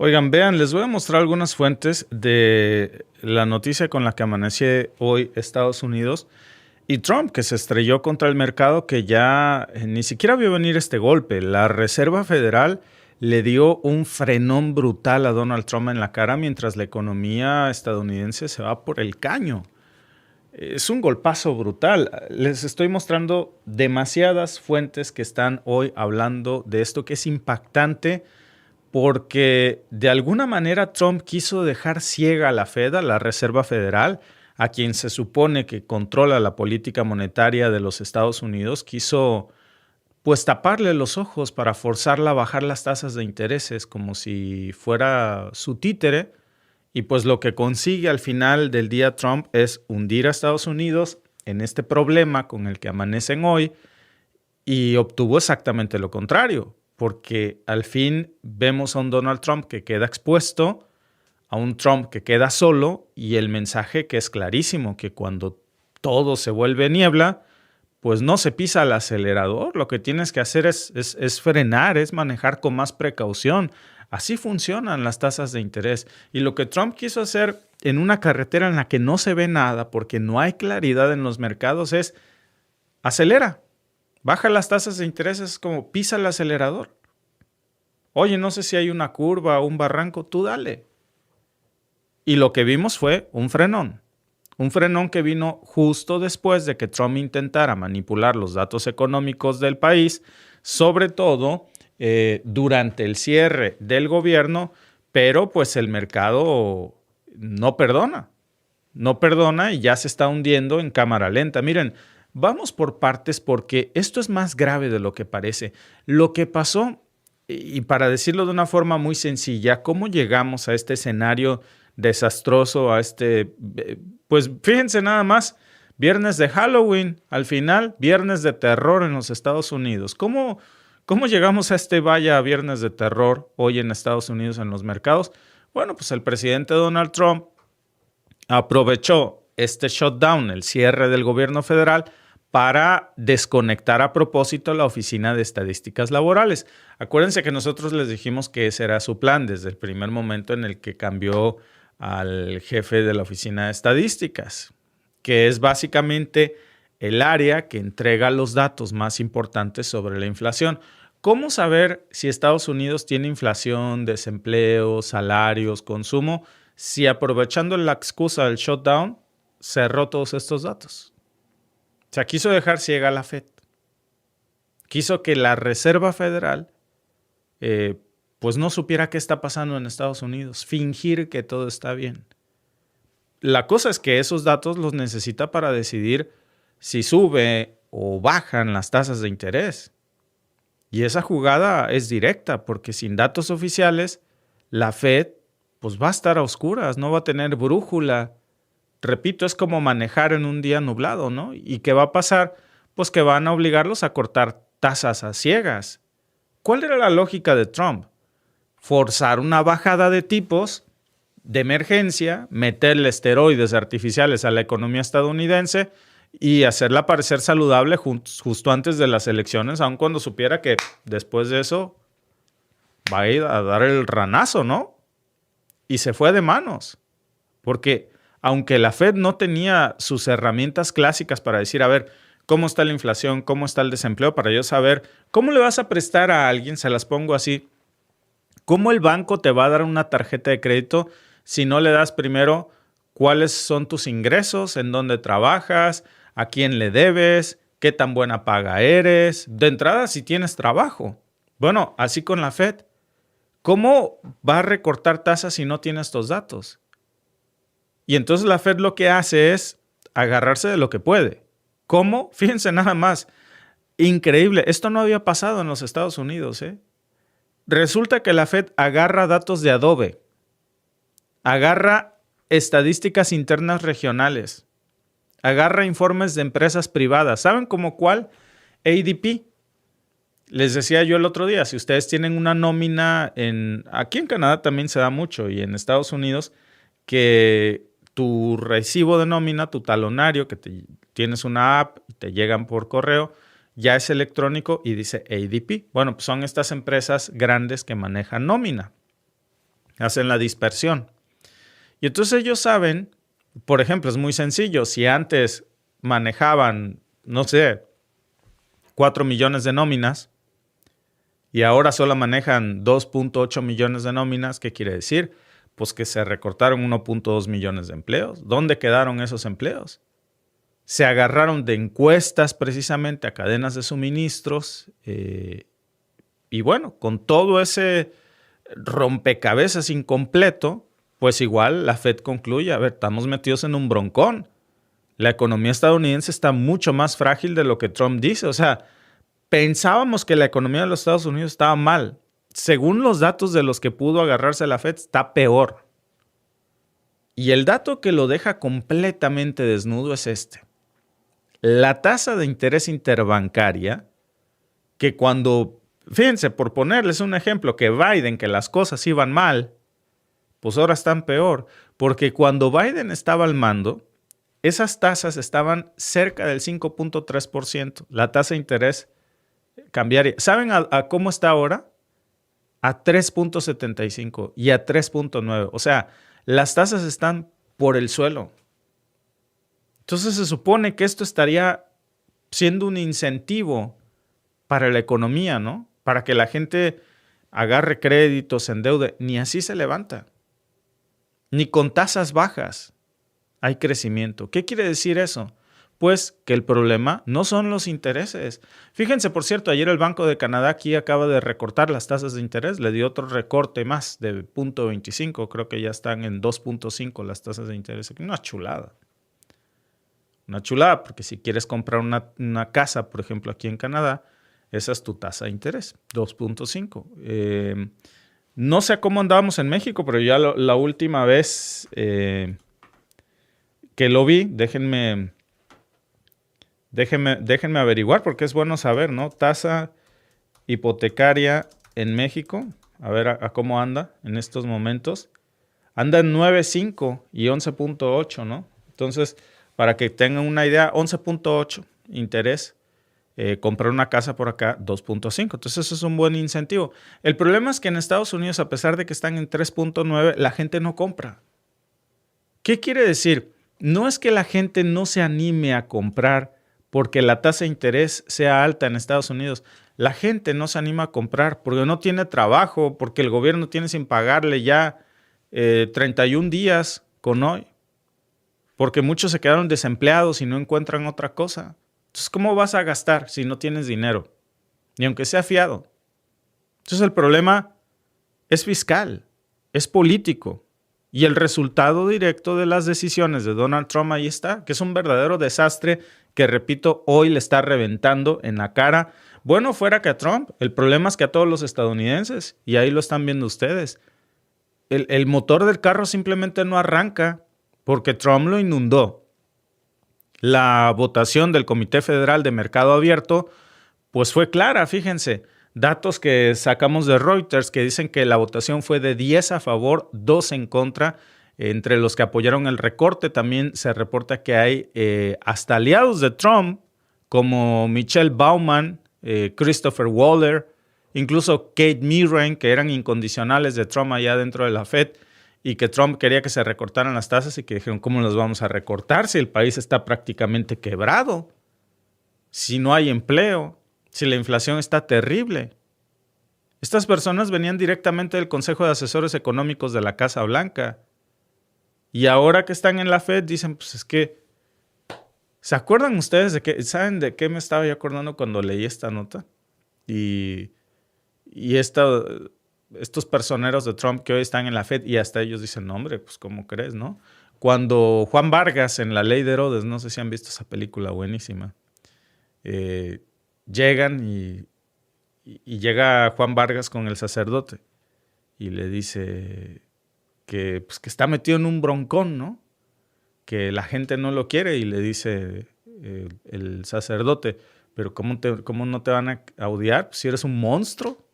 Oigan, vean, les voy a mostrar algunas fuentes de la noticia con la que amanece hoy Estados Unidos y Trump, que se estrelló contra el mercado, que ya ni siquiera vio venir este golpe. La Reserva Federal le dio un frenón brutal a Donald Trump en la cara mientras la economía estadounidense se va por el caño. Es un golpazo brutal. Les estoy mostrando demasiadas fuentes que están hoy hablando de esto, que es impactante porque de alguna manera Trump quiso dejar ciega a la Fed, a la Reserva Federal, a quien se supone que controla la política monetaria de los Estados Unidos, quiso pues taparle los ojos para forzarla a bajar las tasas de intereses como si fuera su títere. Y pues lo que consigue al final del día Trump es hundir a Estados Unidos en este problema con el que amanecen hoy, y obtuvo exactamente lo contrario, porque al fin vemos a un Donald Trump que queda expuesto, a un Trump que queda solo, y el mensaje que es clarísimo, que cuando todo se vuelve niebla, pues no se pisa el acelerador, lo que tienes que hacer es frenar, es manejar con más precaución. Así funcionan las tasas de interés. Y lo que Trump quiso hacer en una carretera en la que no se ve nada, porque no hay claridad en los mercados, es acelera. Baja las tasas de interés, es como pisa el acelerador. Oye, no sé si hay una curva o un barranco, tú dale. Y lo que vimos fue un frenón. Un frenón que vino justo después de que Trump intentara manipular los datos económicos del país, sobre todo durante el cierre del gobierno, pero pues el mercado no perdona. No perdona y ya se está hundiendo en cámara lenta. Miren, vamos por partes porque esto es más grave de lo que parece. Lo que pasó, y para decirlo de una forma muy sencilla, ¿cómo llegamos a este escenario desastroso, a pues fíjense nada más, viernes de Halloween, al final, viernes de terror en los Estados Unidos? ¿Cómo llegamos a este vaya viernes de terror hoy en Estados Unidos en los mercados? Bueno, pues el presidente Donald Trump aprovechó este shutdown, el cierre del gobierno federal, para desconectar a propósito la Oficina de Estadísticas Laborales. Acuérdense que nosotros les dijimos que ese era su plan desde el primer momento en el que cambió al jefe de la Oficina de Estadísticas, que es básicamente el área que entrega los datos más importantes sobre la inflación. ¿Cómo saber si Estados Unidos tiene inflación, desempleo, salarios, consumo, si aprovechando la excusa del shutdown cerró todos estos datos? O sea, quiso dejar ciega a la Fed. Quiso que la Reserva Federal pues no supiera qué está pasando en Estados Unidos. Fingir que todo está bien. La cosa es que esos datos los necesita para decidir si sube o bajan las tasas de interés. Y esa jugada es directa porque sin datos oficiales, la Fed pues va a estar a oscuras, no va a tener brújula. Repito, es como manejar en un día nublado, ¿no? ¿Y qué va a pasar? Pues que van a obligarlos a cortar tasas a ciegas. ¿Cuál era la lógica de Trump? Forzar una bajada de tipos de emergencia, meterle esteroides artificiales a la economía estadounidense y hacerla parecer saludable justo antes de las elecciones, aun cuando supiera que después de eso va a ir a dar el ranazo, ¿no? Y se fue de manos, porque aunque la Fed no tenía sus herramientas clásicas para decir, a ver, cómo está la inflación, cómo está el desempleo, para yo saber cómo le vas a prestar a alguien, se las pongo así, cómo el banco te va a dar una tarjeta de crédito si no le das primero cuáles son tus ingresos, en dónde trabajas, a quién le debes, qué tan buena paga eres, de entrada si tienes trabajo. Bueno, así con la Fed. ¿Cómo va a recortar tasas si no tiene estos datos? Y entonces la Fed lo que hace es agarrarse de lo que puede. ¿Cómo? Fíjense nada más. Increíble. Esto no había pasado en los Estados Unidos, ¿eh? Resulta que la Fed agarra datos de Adobe, agarra estadísticas internas regionales, agarra informes de empresas privadas. ¿Saben cómo cuál? ADP. Les decía yo el otro día, si ustedes tienen una nómina aquí en Canadá también se da mucho y en Estados Unidos, que tu recibo de nómina, tu talonario, que tienes una app y te llegan por correo, ya es electrónico y dice ADP. Bueno, pues son estas empresas grandes que manejan nómina. hacen la dispersión. Y entonces ellos saben, por ejemplo, es muy sencillo, si antes manejaban, no sé, 4 millones de nóminas y ahora solo manejan 2.8 millones de nóminas, ¿qué quiere decir? Pues que se recortaron 1.2 millones de empleos. ¿Dónde quedaron esos empleos? Se agarraron de encuestas precisamente a cadenas de suministros y bueno, con todo ese rompecabezas incompleto, pues igual la Fed concluye, a ver, estamos metidos en un broncón. La economía estadounidense está mucho más frágil de lo que Trump dice. O sea, pensábamos que la economía de los Estados Unidos estaba mal. Según los datos de los que pudo agarrarse la Fed, está peor. Y el dato que lo deja completamente desnudo es este. La tasa de interés interbancaria, que cuando, fíjense, por ponerles un ejemplo, que Biden, que las cosas iban mal, pues ahora están peor. Porque cuando Biden estaba al mando, esas tasas estaban cerca del 5.3%, la tasa de interés cambiaria. ¿Saben a cómo está ahora? A 3.75 y a 3.9. O sea, las tasas están por el suelo. Entonces se supone que esto estaría siendo un incentivo para la economía, ¿no? Para que la gente agarre créditos, se endeude. Ni así se levanta. Ni con tasas bajas hay crecimiento. ¿Qué quiere decir eso? Pues que el problema no son los intereses. Fíjense, por cierto, ayer el Banco de Canadá aquí acaba de recortar las tasas de interés, le dio otro recorte más de 0.25, creo que ya están en 2.5 las tasas de interés. Una chulada. Una chulada, porque si quieres comprar una casa, por ejemplo, aquí en Canadá, esa es tu tasa de interés, 2.5. No sé cómo andábamos en México, pero ya la última vez que lo vi, déjenme averiguar porque es bueno saber, ¿no? Tasa hipotecaria en México, a ver a cómo anda en estos momentos. Anda en 9.5 y 11.8, ¿no? Entonces, para que tengan una idea, 11.8 interés. Comprar una casa por acá, 2.5. Entonces, eso es un buen incentivo. El problema es que en Estados Unidos, a pesar de que están en 3.9, la gente no compra. ¿Qué quiere decir? No es que la gente no se anime a comprar porque la tasa de interés sea alta en Estados Unidos. La gente no se anima a comprar porque no tiene trabajo, porque el gobierno tiene sin pagarle ya 31 días con hoy, porque muchos se quedaron desempleados y no encuentran otra cosa. Entonces, ¿cómo vas a gastar si no tienes dinero? Ni aunque sea fiado. Entonces, el problema es fiscal, es político. Y el resultado directo de las decisiones de Donald Trump ahí está, que es un verdadero desastre que, repito, hoy le está reventando en la cara. Bueno, fuera que a Trump, el problema es que a todos los estadounidenses, y ahí lo están viendo ustedes, el motor del carro simplemente no arranca porque Trump lo inundó. La votación del Comité Federal de Mercado Abierto, pues fue clara, fíjense. Datos que sacamos de Reuters que dicen que la votación fue de 10 a favor, 2 en contra. Entre los que apoyaron el recorte también se reporta que hay hasta aliados de Trump, como Michelle Baumann, Christopher Waller, incluso Kate Mirren, que eran incondicionales de Trump allá dentro de la Fed, y que Trump quería que se recortaran las tasas y que dijeron, ¿cómo las vamos a recortar si el país está prácticamente quebrado? Si no hay empleo, si la inflación está terrible. Estas personas venían directamente del Consejo de Asesores Económicos de la Casa Blanca. Y ahora que están en la Fed dicen, pues es que, ¿se acuerdan ustedes saben de qué me estaba yo acordando cuando leí esta nota? Y estos personeros de Trump que hoy están en la Fed y hasta ellos dicen, no, hombre, pues ¿cómo crees, no? Cuando Juan Vargas en La Ley de Herodes, no sé si han visto esa película buenísima, llegan y llega Juan Vargas con el sacerdote y le dice pues, que está metido en un broncón, ¿no? Que la gente no lo quiere y le dice el sacerdote, pero ¿cómo no te van a odiar si eres un monstruo?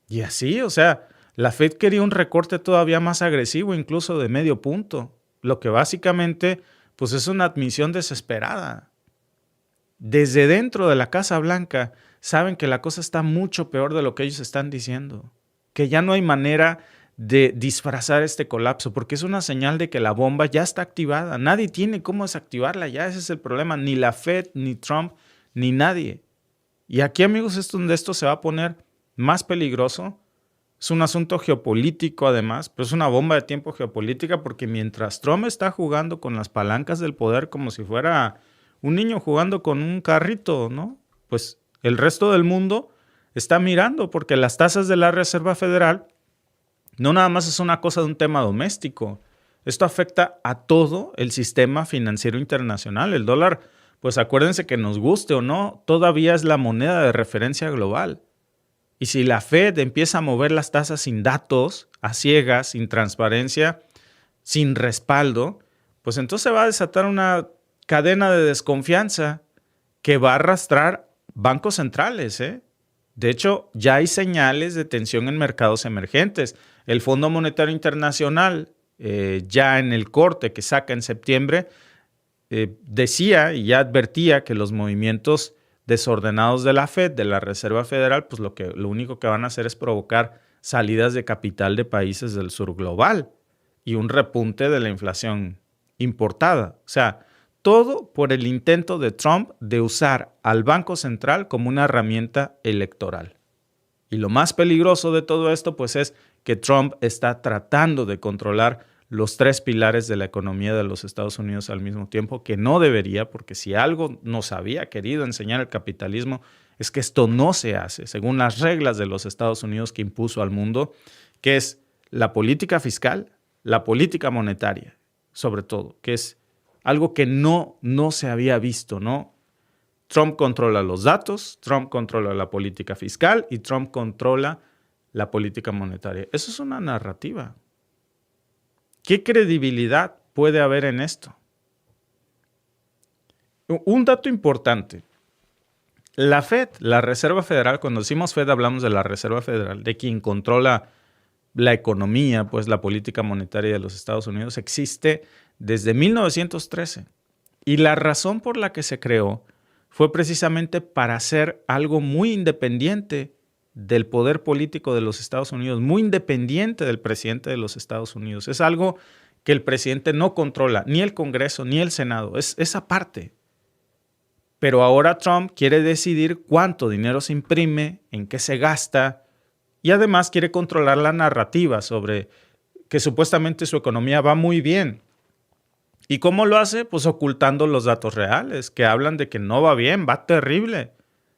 Y así, o sea, la Fed quería un recorte todavía más agresivo, incluso de medio punto, lo que básicamente pues es una admisión desesperada. Desde dentro de la Casa Blanca saben que la cosa está mucho peor de lo que ellos están diciendo, que ya no hay manera de disfrazar este colapso, porque es una señal de que la bomba ya está activada. Nadie tiene cómo desactivarla ya, ese es el problema. Ni la Fed, ni Trump, ni nadie. Y aquí, amigos, es donde esto se va a poner más peligroso. Es un asunto geopolítico además, pero es una bomba de tiempo geopolítica porque mientras Trump está jugando con las palancas del poder como si fuera un niño jugando con un carrito, ¿no? Pues el resto del mundo está mirando porque las tasas de la Reserva Federal no nada más es una cosa de un tema doméstico. Esto afecta a todo el sistema financiero internacional. El dólar, pues acuérdense que nos guste o no, todavía es la moneda de referencia global. Y si la Fed empieza a mover las tasas sin datos, a ciegas, sin transparencia, sin respaldo, pues entonces va a desatar una cadena de desconfianza que va a arrastrar bancos centrales, ¿eh? De hecho, ya hay señales de tensión en mercados emergentes. El Fondo Monetario Internacional, ya en el corte que saca en septiembre, decía y ya advertía que los movimientos desordenados de la Fed, de la Reserva Federal, pues lo único que van a hacer es provocar salidas de capital de países del sur global y un repunte de la inflación importada. O sea, todo por el intento de Trump de usar al Banco Central como una herramienta electoral. Y lo más peligroso de todo esto, pues, es que Trump está tratando de controlar los tres pilares de la economía de los Estados Unidos al mismo tiempo, que no debería, porque si algo nos había querido enseñar el capitalismo, es que esto no se hace según las reglas de los Estados Unidos que impuso al mundo, que es la política fiscal, la política monetaria, sobre todo, que es algo que no se había visto, ¿no? Trump controla los datos, Trump controla la política fiscal y Trump controla la política monetaria. Eso es una narrativa. ¿Qué credibilidad puede haber en esto? Un dato importante. La Fed, la Reserva Federal, cuando decimos Fed hablamos de la Reserva Federal, de quien controla la economía, pues la política monetaria de los Estados Unidos, existe desde 1913. Y la razón por la que se creó fue precisamente para hacer algo muy independiente del poder político de los Estados Unidos, muy independiente del presidente de los Estados Unidos. Es algo que el presidente no controla, ni el Congreso, ni el Senado, es esa parte. Pero ahora Trump quiere decidir cuánto dinero se imprime, en qué se gasta, y además quiere controlar la narrativa sobre que supuestamente su economía va muy bien. ¿Y cómo lo hace? Pues ocultando los datos reales, que hablan de que no va bien, va terrible.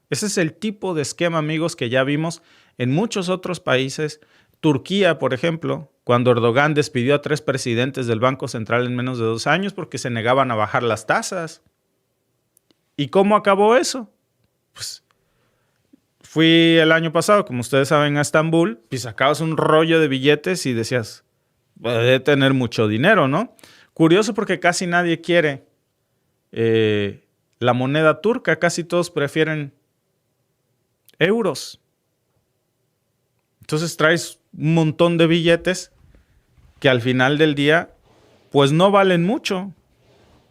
Ese es el tipo de esquema, amigos, que ya vimos en muchos otros países. Turquía, por ejemplo, cuando Erdogan despidió a 3 presidentes del Banco Central en menos de 2 años porque se negaban a bajar las tasas. ¿Y cómo acabó eso? Pues fui el año pasado, como ustedes saben, a Estambul, y sacabas un rollo de billetes y decías, debe tener mucho dinero, ¿no? Curioso porque casi nadie quiere la moneda turca, casi todos prefieren euros. Entonces traes un montón de billetes que al final del día pues no valen mucho.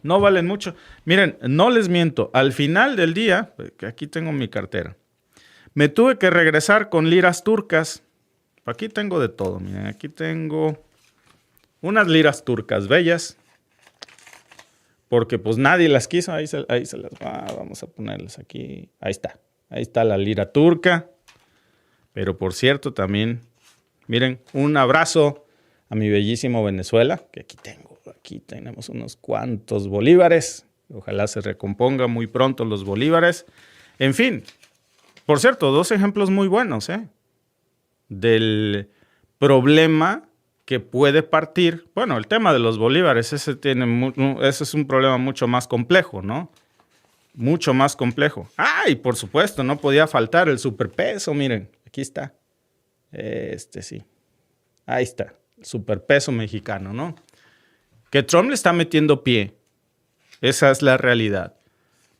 No valen mucho. Miren, no les miento, al final del día, aquí tengo mi cartera, me tuve que regresar con liras turcas. Aquí tengo de todo, miren, aquí tengo unas liras turcas bellas, porque pues nadie las quiso, ahí se las va, vamos a ponerlas aquí, ahí está la lira turca. Pero por cierto también, miren, un abrazo a mi bellísimo Venezuela, que aquí tenemos unos cuantos bolívares, ojalá se recomponga muy pronto los bolívares. En fin, por cierto, 2 ejemplos muy buenos, del problema que puede partir. Bueno, el tema de los bolívares, ese es un problema mucho más complejo, ¿no? Mucho más complejo. Y por supuesto, no podía faltar el superpeso, miren, aquí está. Sí, ahí está, el superpeso mexicano, ¿no? Que Trump le está metiendo pie, esa es la realidad.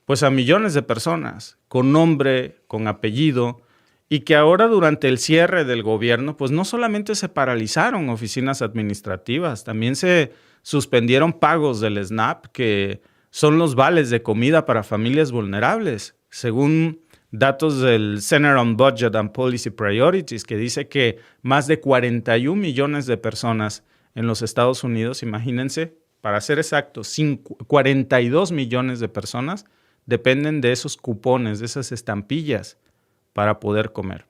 Pues a millones de personas, con nombre, con apellido, y que ahora durante el cierre del gobierno, pues no solamente se paralizaron oficinas administrativas, también se suspendieron pagos del SNAP, que son los vales de comida para familias vulnerables. Según datos del Center on Budget and Policy Priorities, que dice que más de 41 millones de personas en los Estados Unidos, imagínense, para ser exactos, 42 millones de personas dependen de esos cupones, de esas estampillas para poder comer.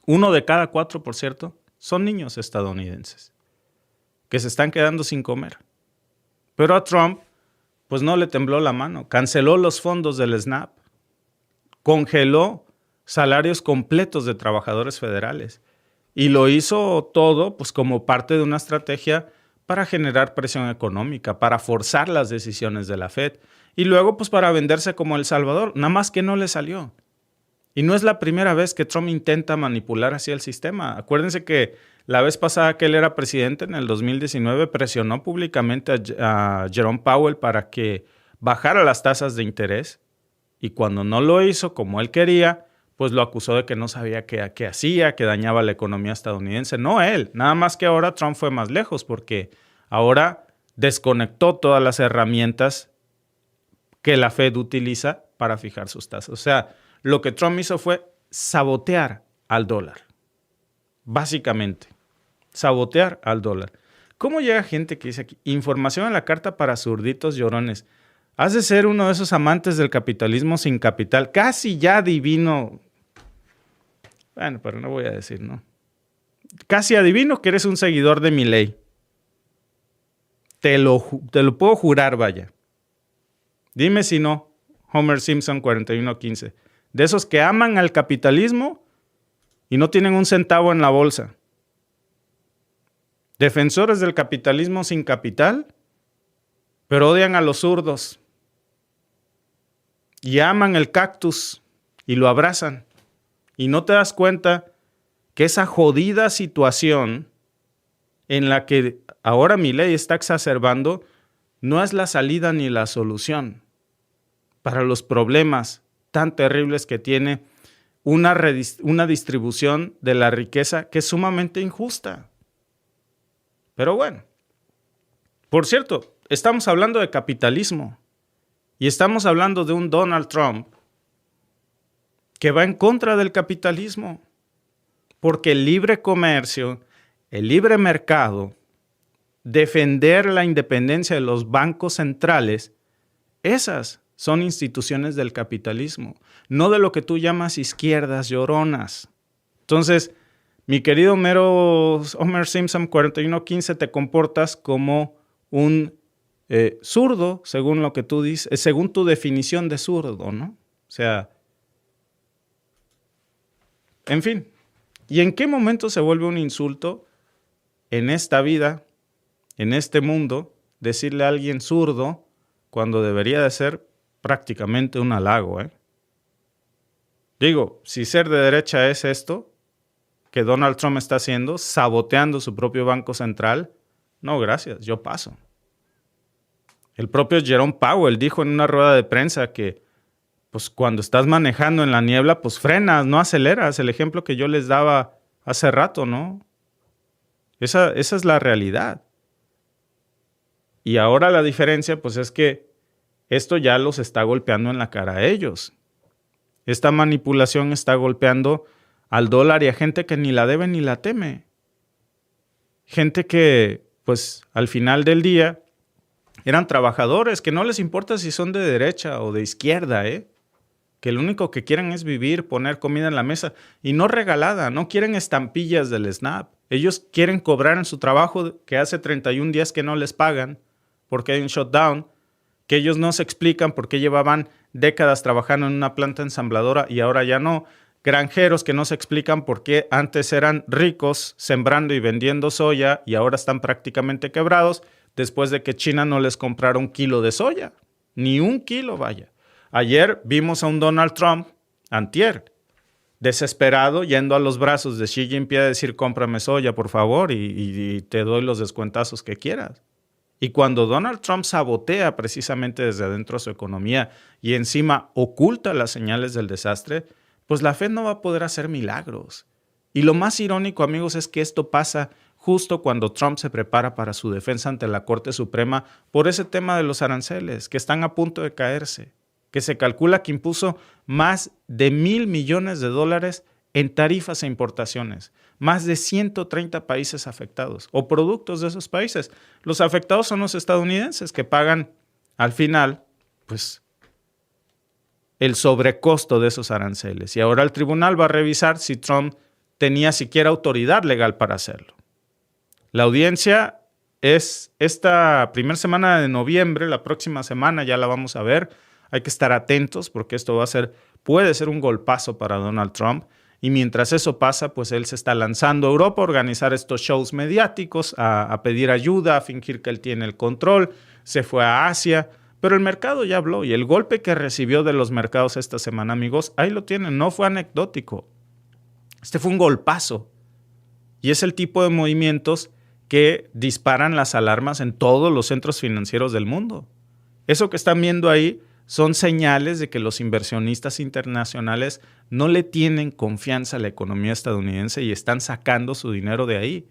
1 de cada 4, por cierto, son niños estadounidenses que se están quedando sin comer. Pero a Trump, pues no le tembló la mano. Canceló los fondos del SNAP. Congeló salarios completos de trabajadores federales. Y lo hizo todo pues como parte de una estrategia para generar presión económica, para forzar las decisiones de la Fed. Y luego pues para venderse como El Salvador. Nada más que no le salió. Y no es la primera vez que Trump intenta manipular así el sistema. Acuérdense que la vez pasada que él era presidente, en el 2019, presionó públicamente a Jerome Powell para que bajara las tasas de interés. Y cuando no lo hizo como él quería, pues lo acusó de que no sabía qué hacía, que dañaba la economía estadounidense. No él, nada más que ahora Trump fue más lejos porque ahora desconectó todas las herramientas que la Fed utiliza para fijar sus tasas. O sea, lo que Trump hizo fue sabotear al dólar. Básicamente, sabotear al dólar. ¿Cómo llega gente que dice aquí? Información en la carta para zurditos llorones. Has de ser uno de esos amantes del capitalismo sin capital, casi ya divino. Bueno, pero no voy a decir, ¿no? Casi adivino que eres un seguidor de Milei. Te lo puedo jurar, vaya. Dime si no, Homer Simpson 4115. De esos que aman al capitalismo y no tienen un centavo en la bolsa. Defensores del capitalismo sin capital, pero odian a los zurdos. Y aman el cactus y lo abrazan. Y no te das cuenta que esa jodida situación en la que ahora Milei está exacerbando no es la salida ni la solución para los problemas tan terribles que tiene una distribución de la riqueza que es sumamente injusta. Pero bueno, por cierto, estamos hablando de capitalismo y estamos hablando de un Donald Trump que va en contra del capitalismo, porque el libre comercio, el libre mercado, defender la independencia de los bancos centrales, esas son instituciones del capitalismo, no de lo que tú llamas izquierdas lloronas. Entonces, mi querido Homer Simpson 4115, te comportas como un zurdo, según lo que tú dices, según tu definición de zurdo, ¿no? O sea, en fin. ¿Y en qué momento se vuelve un insulto en esta vida, en este mundo, decirle a alguien zurdo cuando debería de ser prácticamente un halago, ¿eh? Digo, si ser de derecha es esto que Donald Trump está haciendo, saboteando su propio banco central, no, gracias, yo paso. El propio Jerome Powell dijo en una rueda de prensa que pues cuando estás manejando en la niebla, pues frenas, no aceleras. El ejemplo que yo les daba hace rato, ¿no? Esa es la realidad. Y ahora la diferencia, pues es que esto ya los está golpeando en la cara a ellos. Esta manipulación está golpeando al dólar y a gente que ni la debe ni la teme. Gente que, pues, al final del día eran trabajadores, que no les importa si son de derecha o de izquierda, que lo único que quieren es vivir, poner comida en la mesa, y no regalada, no quieren estampillas del SNAP. Ellos quieren cobrar en su trabajo que hace 31 días que no les pagan porque hay un shutdown, que ellos no se explican por qué llevaban décadas trabajando en una planta ensambladora y ahora ya no. Granjeros que no se explican por qué antes eran ricos sembrando y vendiendo soya y ahora están prácticamente quebrados después de que China no les comprara 1 kilo de soya. Ni 1 kilo, vaya. Ayer vimos a un Donald Trump, antier, desesperado, yendo a los brazos de Xi Jinping a decir, cómprame soya, por favor, y te doy los descuentazos que quieras. Y cuando Donald Trump sabotea precisamente desde adentro su economía y encima oculta las señales del desastre, pues la Fed no va a poder hacer milagros. Y lo más irónico, amigos, es que esto pasa justo cuando Trump se prepara para su defensa ante la Corte Suprema por ese tema de los aranceles, que están a punto de caerse. que se calcula que impuso más de $1,000 millones en tarifas e importaciones. Más de 130 países afectados o productos de esos países. Los afectados son los estadounidenses que pagan al final, pues, el sobrecosto de esos aranceles. Y ahora el tribunal va a revisar si Trump tenía siquiera autoridad legal para hacerlo. La audiencia es esta primera semana de noviembre, la próxima semana ya la vamos a ver. Hay que estar atentos porque esto puede ser un golpazo para Donald Trump. Y mientras eso pasa, pues él se está lanzando a Europa a organizar estos shows mediáticos, a pedir ayuda, a fingir que él tiene el control. Se fue a Asia, pero el mercado ya habló. Y el golpe que recibió de los mercados esta semana, amigos, ahí lo tienen, no fue anecdótico. Este fue un golpazo. Y es el tipo de movimientos que disparan las alarmas en todos los centros financieros del mundo. Eso que están viendo ahí son señales de que los inversionistas internacionales no le tienen confianza a la economía estadounidense y están sacando su dinero de ahí.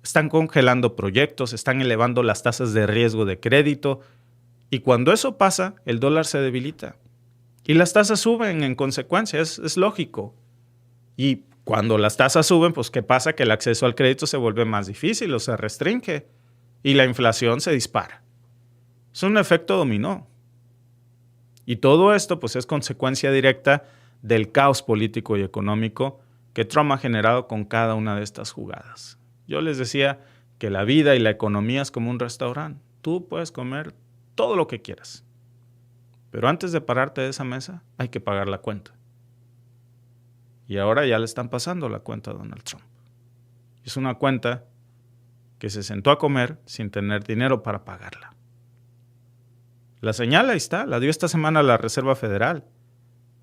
Están congelando proyectos, están elevando las tasas de riesgo de crédito y cuando eso pasa, el dólar se debilita. Y las tasas suben en consecuencia, es lógico. Y cuando las tasas suben, pues ¿qué pasa? Que el acceso al crédito se vuelve más difícil o se restringe y la inflación se dispara. Es un efecto dominó. Y todo esto pues es consecuencia directa del caos político y económico que Trump ha generado con cada una de estas jugadas. Yo les decía que la vida y la economía es como un restaurante. Tú puedes comer todo lo que quieras. Pero antes de pararte de esa mesa, hay que pagar la cuenta. Y ahora ya le están pasando la cuenta a Donald Trump. Es una cuenta que se sentó a comer sin tener dinero para pagarla. La señal ahí está, la dio esta semana la Reserva Federal,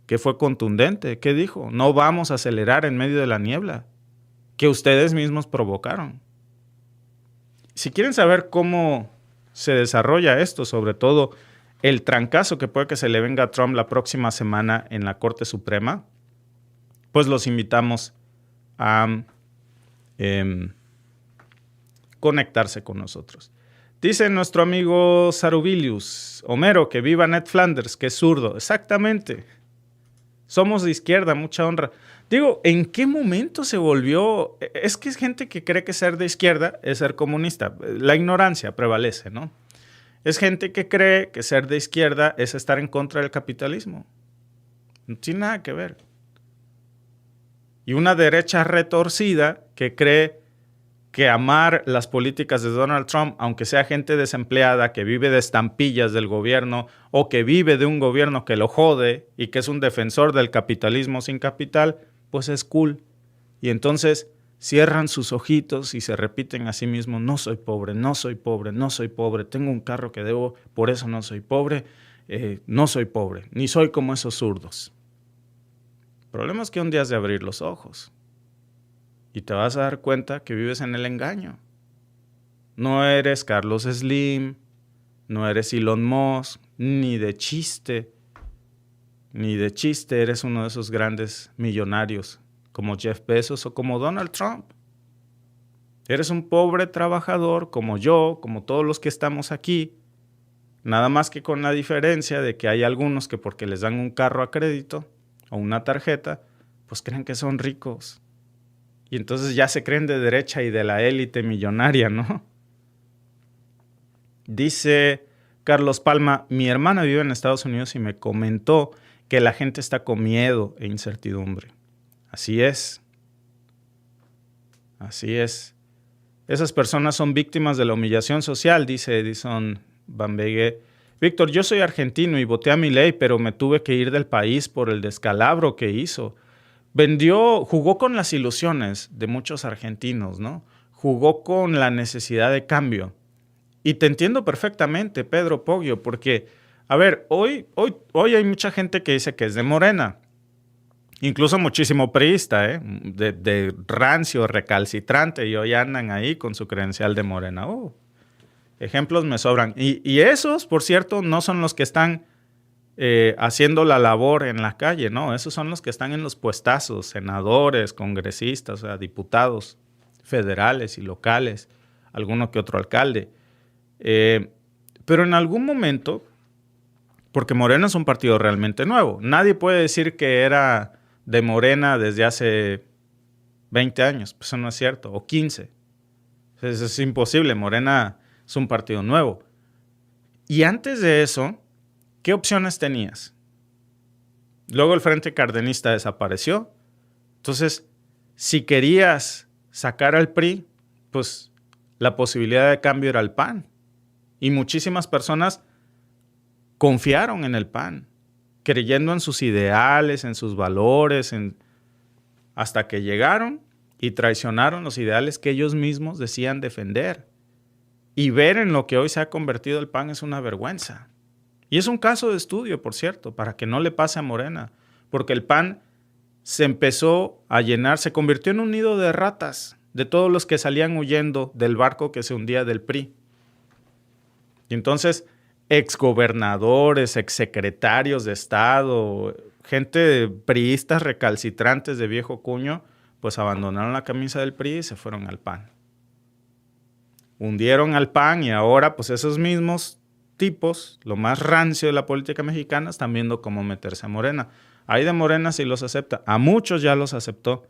que fue contundente. ¿Qué dijo? No vamos a acelerar en medio de la niebla, que ustedes mismos provocaron. Si quieren saber cómo se desarrolla esto, sobre todo el trancazo que puede que se le venga a Trump la próxima semana en la Corte Suprema, pues los invitamos a conectarse con nosotros. Dice nuestro amigo Sarubilius, Homero, que viva Ned Flanders, que es zurdo. Exactamente. Somos de izquierda, mucha honra. Digo, ¿en qué momento se volvió? Es que es gente que cree que ser de izquierda es ser comunista. La ignorancia prevalece, ¿no? Es gente que cree que ser de izquierda es estar en contra del capitalismo. No tiene nada que ver. Y una derecha retorcida que cree que amar las políticas de Donald Trump, aunque sea gente desempleada, que vive de estampillas del gobierno o que vive de un gobierno que lo jode y que es un defensor del capitalismo sin capital, pues es cool. Y entonces cierran sus ojitos y se repiten a sí mismos, no soy pobre, no soy pobre, no soy pobre, tengo un carro que debo, por eso no soy pobre, no soy pobre, ni soy como esos zurdos. El problema es que un día has de abrir los ojos. Y te vas a dar cuenta que vives en el engaño. No eres Carlos Slim, no eres Elon Musk, ni de chiste eres uno de esos grandes millonarios como Jeff Bezos o como Donald Trump. Eres un pobre trabajador como yo, como todos los que estamos aquí, nada más que con la diferencia de que hay algunos que porque les dan un carro a crédito o una tarjeta, pues creen que son ricos. Y entonces ya se creen de derecha y de la élite millonaria, ¿no? Dice Carlos Palma, mi hermana vive en Estados Unidos y me comentó que la gente está con miedo e incertidumbre. Así es. Así es. Esas personas son víctimas de la humillación social, dice Edison Van Vege. Víctor, yo soy argentino y voté a Milei, pero me tuve que ir del país por el descalabro que hizo. Jugó con las ilusiones de muchos argentinos, ¿no? Jugó con la necesidad de cambio. Y te entiendo perfectamente, Pedro Poggio, porque, a ver, hoy hay mucha gente que dice que es de Morena. Incluso muchísimo priista, de rancio, recalcitrante, y hoy andan ahí con su credencial de Morena. Ejemplos me sobran. Y esos, por cierto, no son los que están haciendo la labor en la calle, no, esos son los que están en los puestazos, senadores, congresistas, o sea, diputados federales y locales, alguno que otro alcalde. Pero en algún momento, Porque Morena es un partido realmente nuevo. Nadie puede decir que era de Morena desde hace 20 años. Pues eso no es cierto. O 15. Eso es imposible. Morena es un partido nuevo. Y antes de eso, ¿qué opciones tenías? Luego el Frente Cardenista desapareció. Entonces, si querías sacar al PRI, pues la posibilidad de cambio era el PAN. Y muchísimas personas confiaron en el PAN, creyendo en sus ideales, en sus valores, hasta que llegaron y traicionaron los ideales que ellos mismos decían defender. Y ver en lo que hoy se ha convertido el PAN es una vergüenza. Y es un caso de estudio, por cierto, para que no le pase a Morena, porque el PAN se empezó a llenar, se convirtió en un nido de ratas, de todos los que salían huyendo del barco que se hundía del PRI. Y entonces, exgobernadores, exsecretarios de Estado, gente priistas recalcitrantes de viejo cuño, pues abandonaron la camisa del PRI y se fueron al PAN. Hundieron al PAN y ahora pues esos mismos tipos, lo más rancio de la política mexicana, están viendo cómo meterse a Morena. Hay de Morena si los acepta, a muchos ya los aceptó.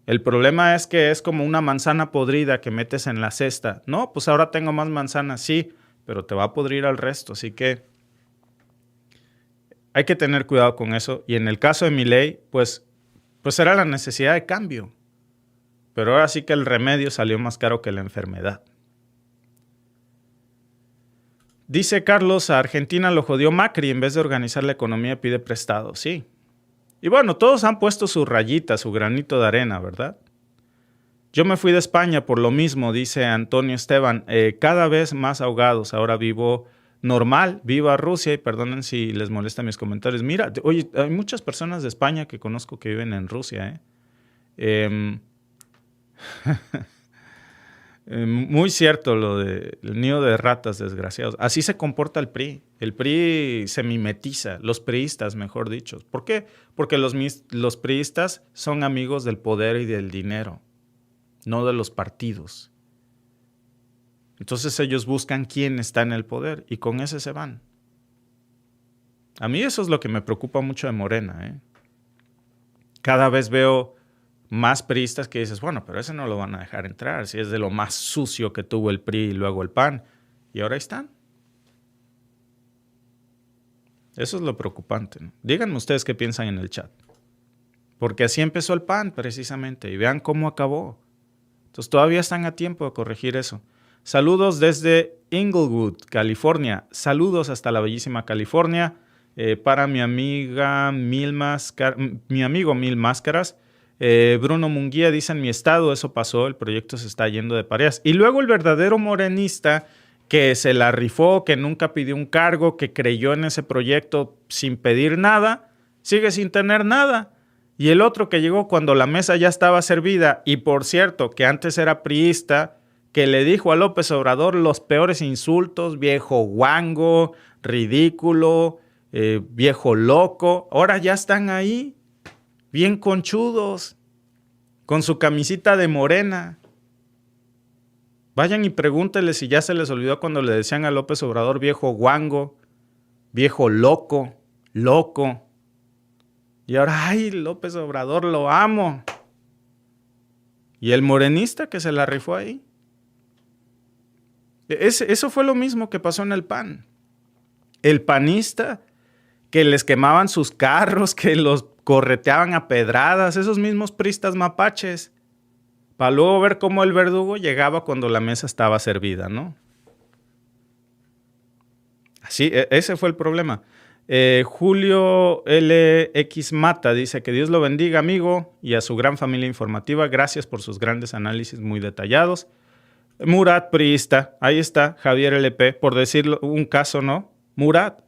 El problema es que es como una manzana podrida que metes en la cesta. No, pues ahora tengo más manzanas, sí, pero te va a podrir al resto, así que hay que tener cuidado con eso. Y en el caso de Milei, pues era la necesidad de cambio. Pero ahora sí que el remedio salió más caro que la enfermedad. Dice Carlos, a Argentina lo jodió Macri, en vez de organizar la economía pide prestado, sí. Y bueno, todos han puesto su rayita, su granito de arena, ¿verdad? Yo me fui de España por lo mismo, dice Antonio Esteban, cada vez más ahogados, ahora vivo normal, viva Rusia, y perdonen si les molesta mis comentarios. Mira, oye, hay muchas personas de España que conozco que viven en Rusia, muy cierto lo del nido de ratas desgraciados. Así se comporta el PRI. El PRI se mimetiza, los priistas, mejor dicho. ¿Por qué? Porque los priistas son amigos del poder y del dinero, no de los partidos. Entonces ellos buscan quién está en el poder y con ese se van. A mí eso es lo que me preocupa mucho de Morena. Cada vez veo más priistas que dices, bueno, pero ese no lo van a dejar entrar, si es de lo más sucio que tuvo el PRI y luego el PAN. Y ahora están. Eso es lo preocupante, ¿no? Díganme ustedes qué piensan en el chat. Porque así empezó el PAN, precisamente, y vean cómo acabó. Entonces todavía están a tiempo de corregir eso. Saludos desde Inglewood, California. Saludos hasta la bellísima California. Para mi amigo Mil Máscaras. Bruno Munguía dice, en mi estado eso pasó, el proyecto se está yendo de parejas. Y luego el verdadero morenista que se la rifó, que nunca pidió un cargo, que creyó en ese proyecto sin pedir nada, sigue sin tener nada. Y el otro que llegó cuando la mesa ya estaba servida, y por cierto, que antes era priista, que le dijo a López Obrador los peores insultos, viejo guango, ridículo, viejo loco, ahora ya están ahí, bien conchudos, con su camisita de Morena. Vayan y pregúntenle si ya se les olvidó cuando le decían a López Obrador viejo guango, viejo loco. Y ahora, ay, López Obrador, lo amo. Y el morenista que se la rifó ahí. Eso fue lo mismo que pasó en el PAN. El panista que les quemaban sus carros, que los correteaban a pedradas, esos mismos priistas mapaches, para luego ver cómo el verdugo llegaba cuando la mesa estaba servida, ¿no? Así, ese fue el problema. Julio LX Mata dice que Dios lo bendiga, amigo, y a su gran familia informativa. Gracias por sus grandes análisis muy detallados. Murat, priista, ahí está, Javier LP, por decirlo un caso, ¿no? Murat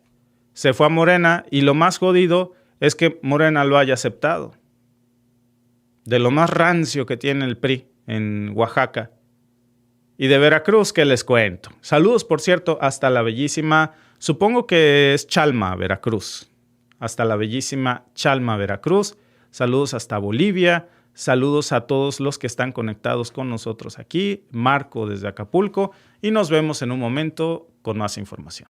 se fue a Morena y lo más jodido es que Morena lo haya aceptado. De lo más rancio que tiene el PRI en Oaxaca. Y de Veracruz, ¿qué les cuento? Saludos, por cierto, hasta la bellísima, supongo que es Chalma, Veracruz. Hasta la bellísima Chalma, Veracruz. Saludos hasta Bolivia. Saludos a todos los que están conectados con nosotros aquí. Marco desde Acapulco. Y nos vemos en un momento con más información.